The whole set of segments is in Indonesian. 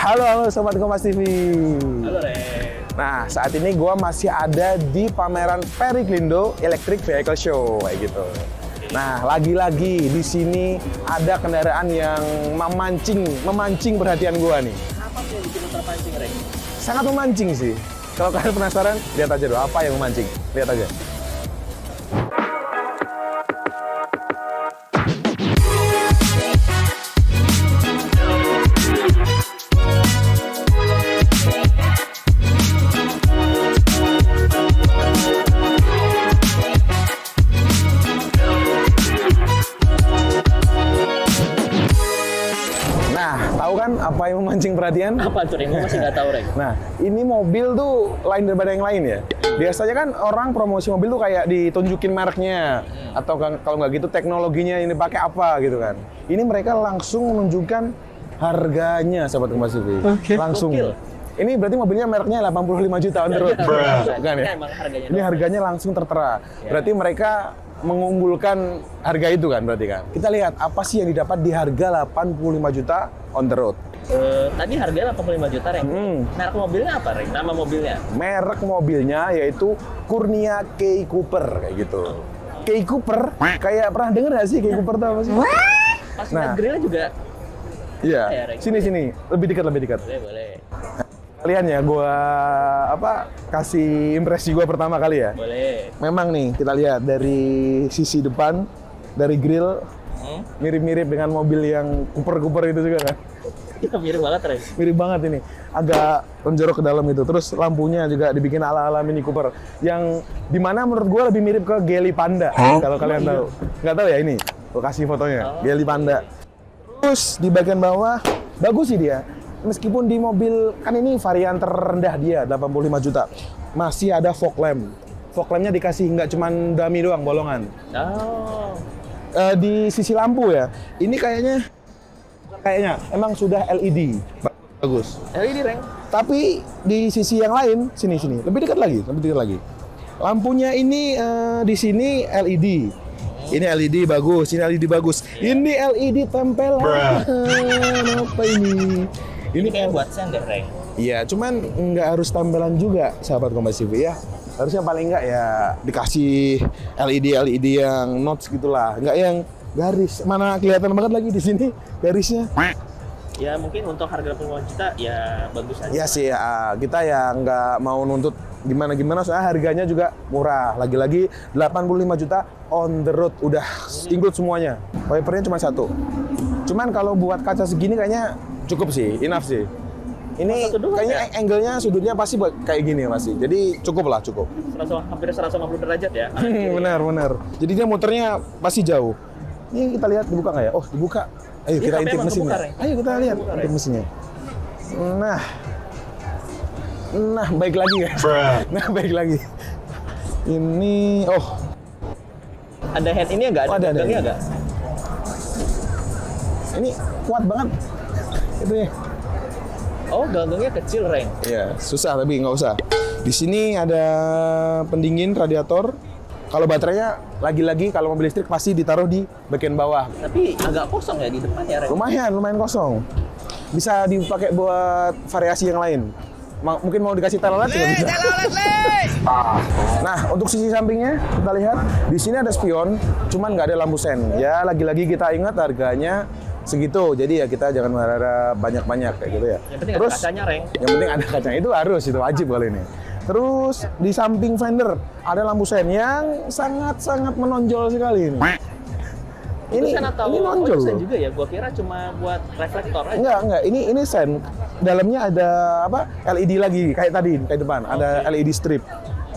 Halo Sobat Kompas TV. Halo Rek. Nah, saat ini gua masih ada di pameran Periklindo Electric Vehicle Show kayak gitu. Nah, lagi-lagi di sini ada kendaraan yang memancing perhatian gua nih. Apa sih yang bikin lo terpancing, Rek? Sangat memancing sih. Kalau kalian penasaran, lihat aja dulu apa yang memancing. Lihat aja. Tahu kan apa yang memancing perhatian? Apa tuh, Rek? Gue masih nggak tahu, Rek. Nah, ini mobil tuh lain daripada yang lain ya. Biasanya kan orang promosi mobil tuh kayak ditunjukin mereknya, atau kalau nggak gitu teknologinya ini pakai apa gitu kan. Ini mereka langsung menunjukkan harganya, Sobat Kompas TV. Langsung. Gokil. Ini berarti mobilnya mereknya 85 juta on the road. Bukan ya? Emang harganya Ini harganya langsung tertera. Berarti mereka mengunggulkan harga itu kan berarti kan. Kita lihat apa sih yang didapat di harga 85 juta on the road. Tadi harganya 85 juta, Rek. Merek mobilnya apa, Rek? Nama mobilnya? Merek mobilnya yaitu Kurnia Kei Cooper kayak gitu. Kei Cooper, kayak pernah denger nggak sih Kei Cooper tuh apa sih? Pas Nah. grillnya juga. Iya, Ya, Rek. sini, lebih dekat. Boleh. Kalian ya, gua kasih impresi gua pertama kali ya. Boleh. Memang nih kita lihat dari sisi depan, dari grill mirip-mirip dengan mobil yang Cooper itu juga kan. Itu mirip banget, Rek. Mirip banget ini, agak menjorok ke dalam itu. Terus lampunya juga dibikin ala-ala Mini Cooper, yang dimana menurut gue lebih mirip ke Geely Panda. Kalau kalian tahu, nggak tahu ya ini, gue kasih fotonya, Geely Panda. Terus di bagian bawah bagus sih dia, meskipun di mobil kan ini varian terendah dia 85 juta, masih ada fog lamp. Fog lampnya dikasih nggak cuman dummy doang, bolongan. Oh. Di sisi lampu ya, ini kayaknya emang sudah LED. Bagus. LED, Rek. Tapi di sisi yang lain, sini, lebih dekat lagi. Lampunya ini di sini LED. Ini LED bagus, ini LED bagus. Ini LED tempelan. Apa ini? Ini kayak buat sen deh, Rek. Iya, cuman nggak harus tempelan juga, sahabat Kompas TV ya. Harusnya paling nggak ya dikasih LED yang notch gitulah, nggak yang garis. Mana kelihatan banget lagi di sini garisnya. Ya mungkin untuk harga 85 juta ya bagus aja. Iya sih, ya, kita ya nggak mau nuntut gimana, soalnya harganya juga murah. Lagi-lagi 85 juta on the road, udah include semuanya. Wipernya cuma satu. Cuman kalau buat kaca segini kayaknya cukup sih, enough sih. Ini kayaknya angle-nya, sudutnya pasti buat kayak gini masih. Jadi cukup. Hampir 150 derajat ya. Benar. Jadi dia muternya pasti jauh. Ini kita lihat dibuka nggak ya? Oh, dibuka. Ayo kita intip mesinnya. Ayo kita lihat intip mesinnya. Nah, baik lagi ya. Baik lagi. Ini, Ada head ini nggak? ada gangnya nggak? Ini kuat banget. Itu ya. Oh, gangnya kecil, Reng. Iya, susah tapi nggak usah. Di sini ada pendingin radiator. Kalau baterainya lagi-lagi kalau mobil listrik pasti ditaruh di bagian bawah. Tapi agak kosong ya di depan ya, Reng? Lumayan kosong. Bisa dipakai buat variasi yang lain. Mungkin mau dikasih telolet juga bisa. Nah, untuk sisi sampingnya kita lihat di sini ada spion, cuman nggak ada lampu sen. Ya, lagi-lagi kita ingat harganya segitu. Jadi ya kita jangan berharap banyak-banyak kayak gitu ya. Yang penting Terus, ada kacanya, Reng. Yang penting ada kacanya, itu wajib kali ini. Terus di samping fender ada lampu sen yang sangat menonjol sekali ini. Ini nonjol sen loh. juga ya? Gua kira cuma buat reflektor aja. Enggak. Ini sen. Dalamnya ada LED lagi kayak tadi, kayak depan. Ada LED strip.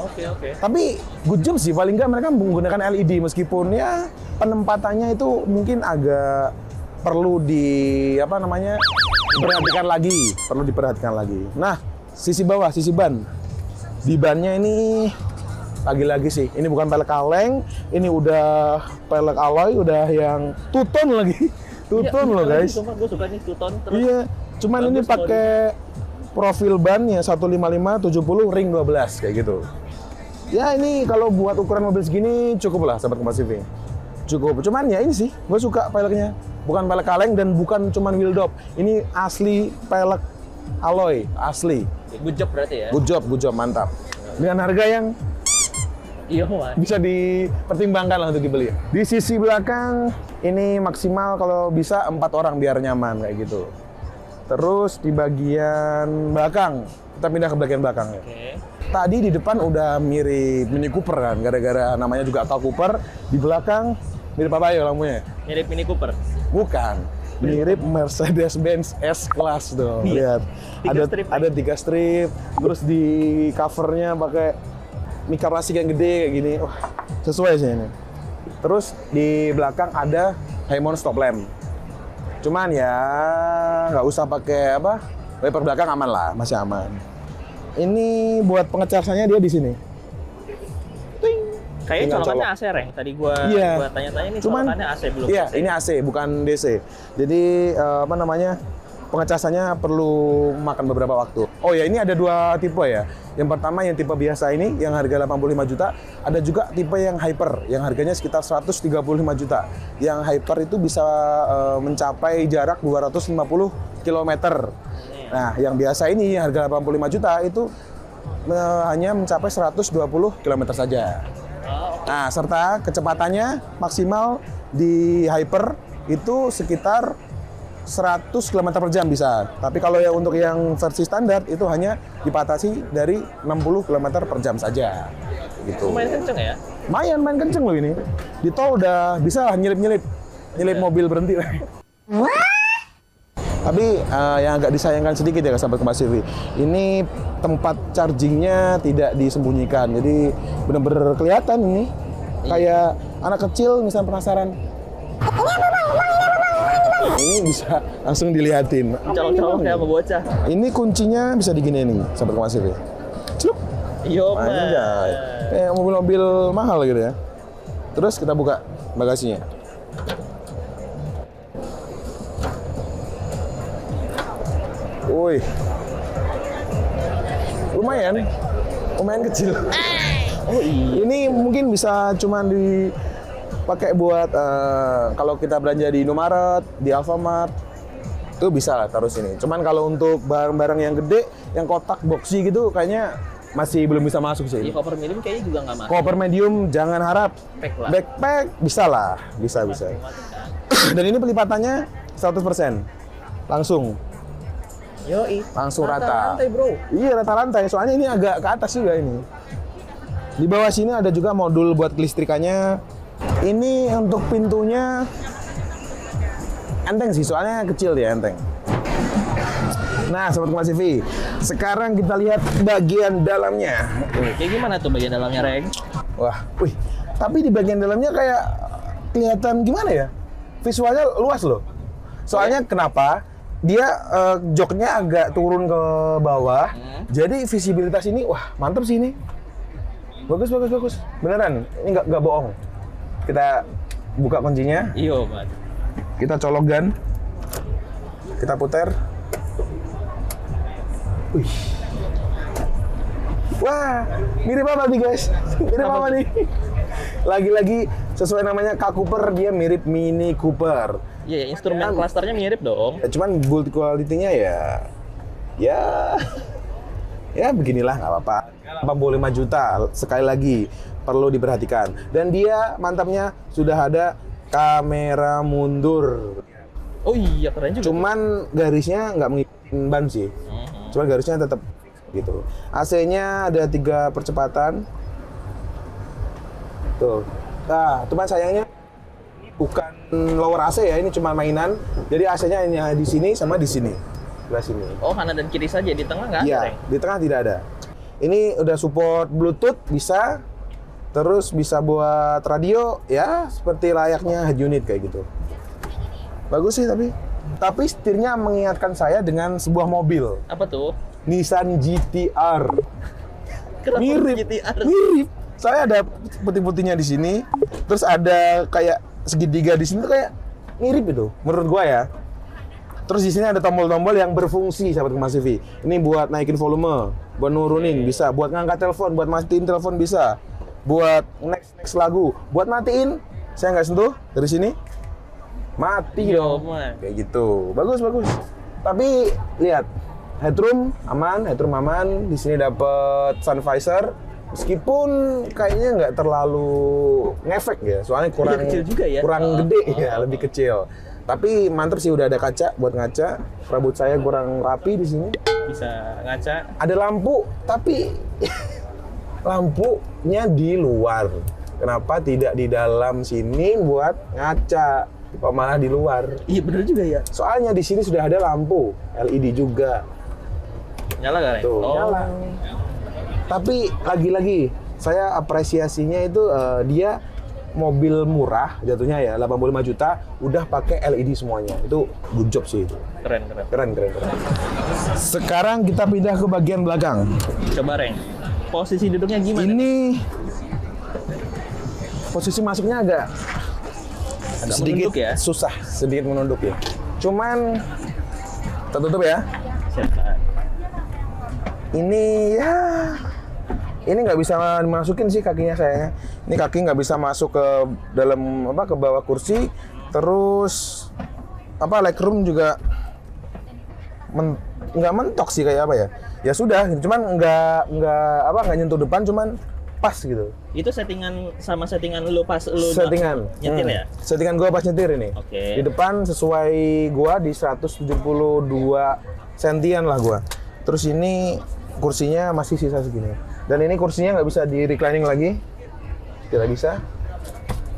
Oke. Tapi good job sih, paling nggak mereka menggunakan LED meskipun ya penempatannya itu mungkin agak perlu diperhatikan lagi. Nah, sisi bawah, sisi ban. Di bannya ini lagi-lagi sih, ini bukan pelek kaleng, ini udah pelek alloy, udah yang two-tone lagi. Two-tone loh guys. Gue suka nih two-tone terus. Iya, cuman ini pakai profil bannya 155/70 ring 12 kayak gitu. Ya ini kalau buat ukuran mobil segini cukup lah, sahabat Kompas TV. Cukup. Cuman ya ini sih, gue suka peleknya. Bukan pelek kaleng dan bukan cuman wheel dop. Ini asli pelek alloy asli. Good job berarti ya? Good job, mantap. Dengan harga yang Iya, Mas. bisa dipertimbangkan lah untuk dibeli. Di sisi belakang ini maksimal kalau bisa 4 orang biar nyaman kayak gitu. Terus di bagian belakang, kita pindah ke bagian belakang ya. Oke. Tadi di depan udah mirip Mini Cooper kan, gara-gara namanya juga Cal Cooper. Di belakang mirip apa ya lampunya? Mirip Mini Cooper. Bukan, mirip Mercedes-Benz S-Class dong. Iya. Lihat, Tiga strip. ada 3 strip, terus di covernya pakai mika plastik yang gede kayak gini. Wah, sesuai sih ini. Terus di belakang ada high mount stop lamp. Cuman ya nggak usah pakai apa, wiper belakang aman lah, masih aman. Ini buat pengecasannya dia di sini. Kayaknya Tinggal colokannya colok. AC, Reng. Tadi gua Iya. tanya-tanya ini Cuman, colokannya AC belum. Iya, AC. ini AC bukan DC. Jadi apa namanya? Pengecasannya perlu makan beberapa waktu. Oh ya, ini ada 2 tipe ya. Yang pertama yang tipe biasa ini yang harga 85 juta, ada juga tipe yang hyper yang harganya sekitar 135 juta. Yang hyper itu bisa mencapai jarak 250 km. Nah, yang biasa ini harga 85 juta itu hanya mencapai 120 km saja. Nah, serta kecepatannya maksimal di hyper itu sekitar 100 km per jam bisa. Tapi kalau yang untuk yang versi standar itu hanya dipatasi dari 60 km per jam saja. Gitu. Lumayan kenceng ya? Main kenceng loh ini. Di tol udah bisa lah nyelip mobil berhenti. Tapi yang agak disayangkan sedikit ya sahabat Kompas TV. Ini tempat chargingnya tidak disembunyikan. Jadi benar-benar kelihatan ini. Kayak anak kecil misalnya penasaran. Ini bisa langsung dilihatin. Colok-colok kayak sama bocah. Ini kuncinya bisa diginiin nih, sahabat Kompas TV. Celuk. Yo, Mas. Anjay. Kayak mobil-mobil mahal gitu ya. Terus kita buka bagasinya. Wih. Lumayan kecil. Oh iya. Ini mungkin bisa cuman dipakai buat kalau kita belanja di Indomaret, di Alfamart, itu bisa lah taruh sini. Cuman kalau untuk barang-barang yang gede, yang kotak boxy gitu, kayaknya masih belum bisa masuk sih. Iya, koper medium kayaknya juga nggak masuk. Koper medium jangan harap. Backpack lah. Backpack bisa lah, bisa. Dan ini pelipatannya 100%. Langsung rata. Lantai, bro. Iya, rata lantai. Soalnya ini agak ke atas juga ini. Di bawah sini ada juga modul buat kelistrikannya. Ini untuk pintunya enteng sih, soalnya kecil ya, enteng. Nah, Sobat Kompas TV, sekarang kita lihat bagian dalamnya. Kayak gimana tuh bagian dalamnya, Reng? Wah, tapi di bagian dalamnya kayak kelihatan gimana ya? Visualnya luas loh. Soalnya kenapa? Dia joknya agak turun ke bawah. Jadi visibilitas ini, wah mantep sih ini. Bagus. Beneran, ini nggak bohong. Kita buka kuncinya, Iya, Mas. kita colok gun, kita puter. Wih. Wah, mirip apa nih guys? Mirip apa nih? Lagi-lagi sesuai namanya Cal Cooper, dia mirip Mini Cooper. Iya, instrumen clusternya mirip dong. Ya, cuman build quality-nya ya beginilah, nggak apa-apa. 85 juta, sekali lagi perlu diperhatikan. Dan dia mantapnya sudah ada kamera mundur. Oh iya, keren juga. Cuman garisnya nggak mengikuti ban sih. Cuman garisnya tetap gitu. AC-nya ada 3 percepatan. Tuh. Nah, cuman sayangnya bukan lower AC ya, ini cuma mainan. Jadi AC-nya hanya di sini sama di sini. Sebelah sini. Oh, kanan dan kiri saja, di tengah nggak ada, Iya, Reng? di tengah tidak ada. Ini udah support Bluetooth, bisa. Terus bisa buat radio, ya seperti layaknya head unit kayak gitu. Bagus sih tapi. Tapi setirnya mengingatkan saya dengan sebuah mobil. Apa tuh? Nissan GT-R. Kenapa Mirip. GT-R? Mirip. Saya ada putih-putihnya di sini. Terus ada kayak segitiga di sini tuh kayak mirip itu menurut gua ya. Terus di sini ada tombol-tombol yang berfungsi, sahabat Kompas TV. Ini buat naikin volume, buat nurunin bisa, buat ngangkat telepon, buat matiin telepon bisa, buat next lagu, buat matiin. Saya nggak sentuh dari sini, mati Yo, dong. man. Kayak gitu, bagus. Tapi lihat, headroom aman. Di sini dapat sun visor. Meskipun kayaknya nggak terlalu ngefek ya, soalnya kurang kecil juga ya? kurang gede ya, lebih kecil. Tapi mantep sih, udah ada kaca buat ngaca. Rambut saya kurang rapi di sini. Bisa ngaca. Ada lampu, tapi lampunya di luar. Kenapa tidak di dalam sini buat ngaca? Kok malah di luar? Iya bener juga ya. Soalnya di sini sudah ada lampu LED juga. Nyala gak, Reng? Tuh, nyala. Tapi lagi-lagi saya apresiasinya itu dia mobil murah jatuhnya ya, 85 juta udah pakai LED semuanya. Itu good job sih itu. Keren. Keren. Sekarang kita pindah ke bagian belakang. Coba, Reng. Posisi duduknya gimana? Ini posisi masuknya agak sedikit menunduk ya? susah, sedikit menunduk ya. Cuman tertutup ya. Siapa? Ini ya, ini nggak bisa dimasukin sih kakinya saya. Ini kaki nggak bisa masuk ke dalam ke bawah kursi. Terus legroom juga nggak mentok sih, kayak apa ya? Ya sudah, cuman nggak nyentuh depan, cuman pas gitu. Itu settingan lu pas lu Settingan nyetir ya? Settingan gua pas nyetir ini. Oke. Di depan sesuai gua di 172 sentian lah gua. Terus ini kursinya masih sisa segini. Dan ini kursinya nggak bisa di reclining lagi. Tidak bisa.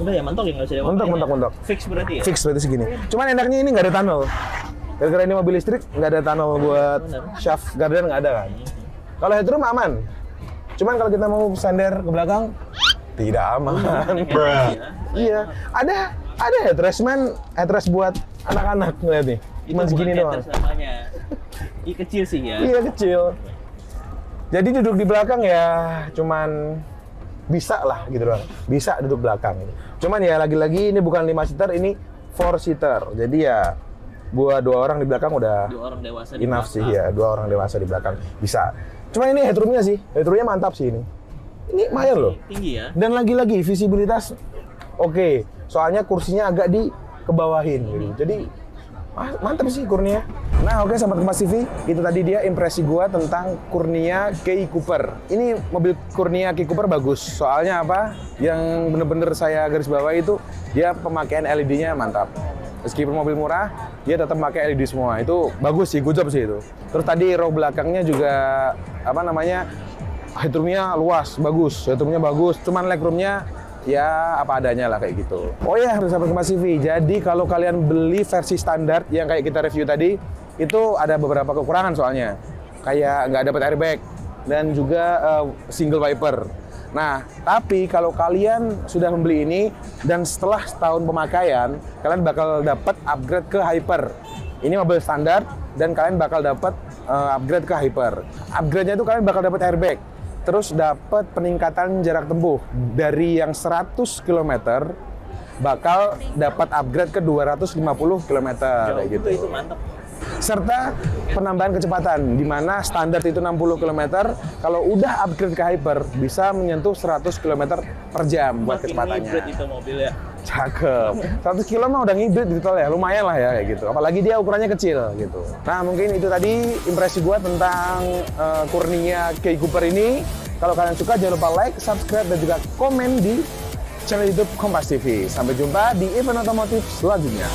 Udah ya, mentok ya, nggak bisa diapa-apain Mentok. ya? Fix berarti ya? Fix berarti segini. Cuman enaknya ini nggak ada tunnel. Gara-gara ini mobil listrik nggak ada tunnel buat shaft garden, nggak ada kan. Kalau headroom aman. Cuman kalau kita mau sender ke belakang tidak aman. Iya, ada headrest buat anak-anak, ngeliat nih. Cuma segini doang. Iya kecil sih ya. Iya kecil. Jadi duduk di belakang ya cuman bisa lah gitu doang. Bisa duduk belakang. Cuman ya lagi-lagi ini bukan 5 seater, ini 4 seater. Jadi ya buat 2 orang di belakang udah 2 orang dewasa di enough belakang. sih ya, 2 orang dewasa di belakang bisa. Cuma ini headroomnya sih, headroomnya mantap sih ini. Ini lumayan loh. Tinggi ya. Dan lagi-lagi visibilitas oke. Soalnya kursinya agak di kebawahin gitu. Jadi mantap sih Kurnia. Nah oke sahabat Kompas TV, itu tadi dia impresi gua tentang Kurnia Kei Cooper. Ini mobil Kurnia Kei Cooper bagus. Soalnya apa? Yang bener-bener saya garis bawahi itu dia pemakaian LED-nya mantap. Meskipun mobil murah, dia tetap pakai LED semua. Itu bagus sih, good job sih itu. Terus tadi row belakangnya juga headroomnya luas, bagus. Headroomnya bagus, cuman legroomnya ya apa adanya lah kayak gitu. Oh ya, sahabat Kompas TV. Jadi kalau kalian beli versi standar yang kayak kita review tadi, itu ada beberapa kekurangan soalnya. Kayak nggak dapat airbag dan juga single wiper. Nah, tapi kalau kalian sudah membeli ini dan setelah setahun pemakaian, kalian bakal dapat upgrade ke hyper. Ini mobil standar dan kalian bakal dapat upgrade ke hyper. Upgrade-nya itu kalian bakal dapat airbag. Terus dapat peningkatan jarak tempuh dari yang 100 km bakal dapat upgrade ke 250 km kayak gitu. Itu mantap. Serta penambahan kecepatan di mana standar itu 60 km, kalau udah upgrade ke hyper bisa menyentuh 100 km per jam buat kecepatannya. Hybrid itu mobil ya. Cakep. 100 km mah udah ngibrit gitu ya, lumayan lah ya kayak gitu. Apalagi dia ukurannya kecil gitu. Nah mungkin itu tadi impresi gua tentang Kurnia Kei Cooper ini. Kalau kalian suka jangan lupa like, subscribe, dan juga komen di channel YouTube Kompas TV. Sampai jumpa di event otomotif selanjutnya.